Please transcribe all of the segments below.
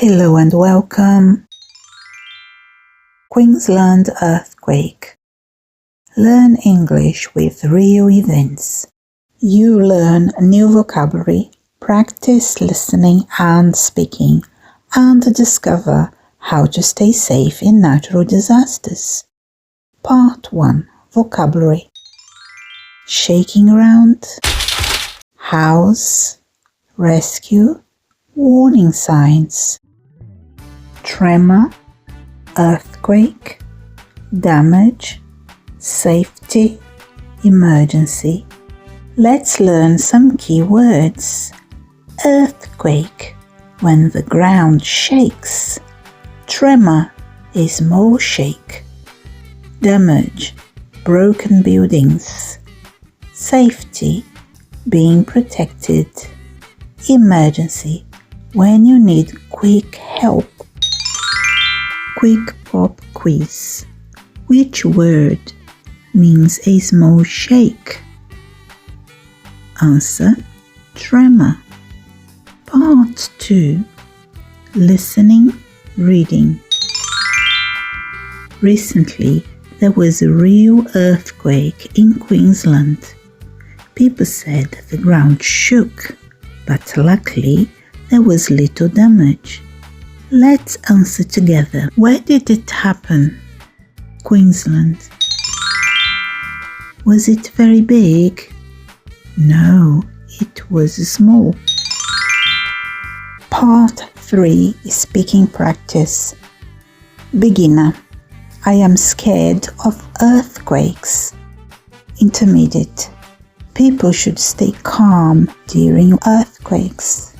Hello and welcome. Queensland Earthquake. Learn English with real events. You learn new vocabulary, practice listening and speaking, and discover how to stay safe in natural disasters. Part 1. Vocabulary. Shaking around, house, rescue, warning signs. Tremor, earthquake, damage, safety, emergency. Let's learn some key words. Earthquake, when the ground shakes. Tremor, a small shake. Damage, broken buildings. Safety, being protected. Emergency, when you need quick help. Quick pop quiz. Which word means a small shake? Answer: tremor. Part 2. Listening, reading. Recently, there was a real earthquake in Queensland. People said the ground shook, but luckily there was little damage. Let's answer together. Where did it happen? Queensland. Was it very big? No, it was small. Part 3 is speaking practice. Beginner. I am scared of earthquakes. Intermediate. People should stay calm during earthquakes.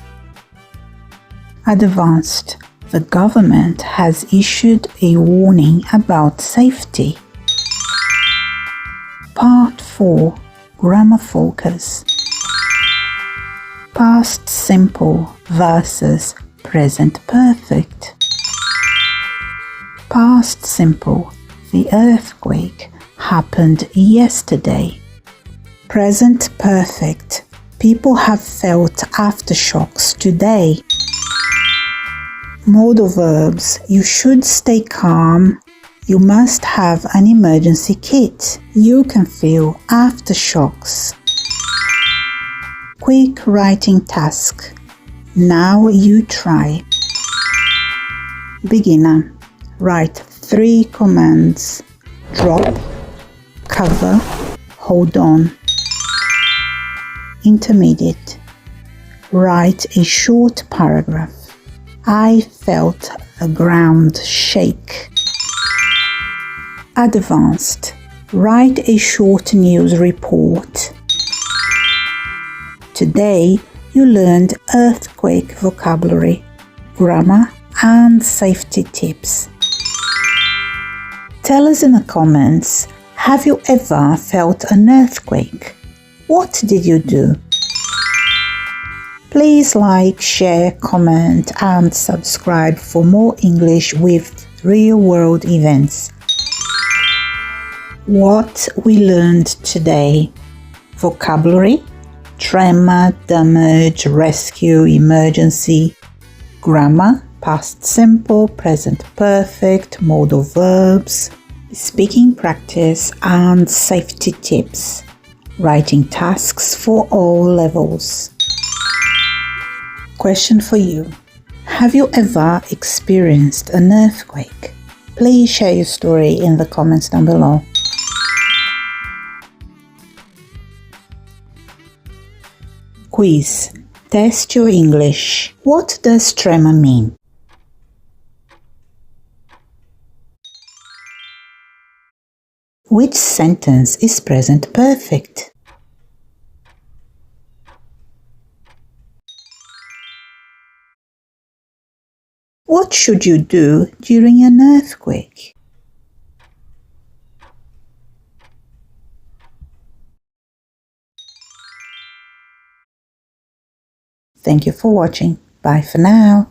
Advanced. The government has issued a warning about safety. Part 4. Grammar focus. Past simple versus present perfect. Past simple. The earthquake happened yesterday. Present perfect. People have felt aftershocks today. Modal verbs. You should stay calm. You must have an emergency kit. You can feel aftershocks. Quick writing task. Now you try. Beginner. Write 3 commands. Drop, cover, hold on. Intermediate. Write a short paragraph. I felt the ground shake. Advanced. Write a short news report. Today you learned earthquake vocabulary, grammar and safety tips. Tell us in the comments, have you ever felt an earthquake? What did you do? Please like, share, comment and subscribe for more English with real-world events. What we learned today: vocabulary, tremor, damage, rescue, emergency, grammar, past simple, present perfect, modal verbs, speaking practice and safety tips, writing tasks for all levels. Question for you. Have you ever experienced an earthquake? Please share your story in the comments down below. Quiz. Test your English. What does tremor mean? Which sentence is present perfect? What should you do during an earthquake? Thank you for watching. Bye for now.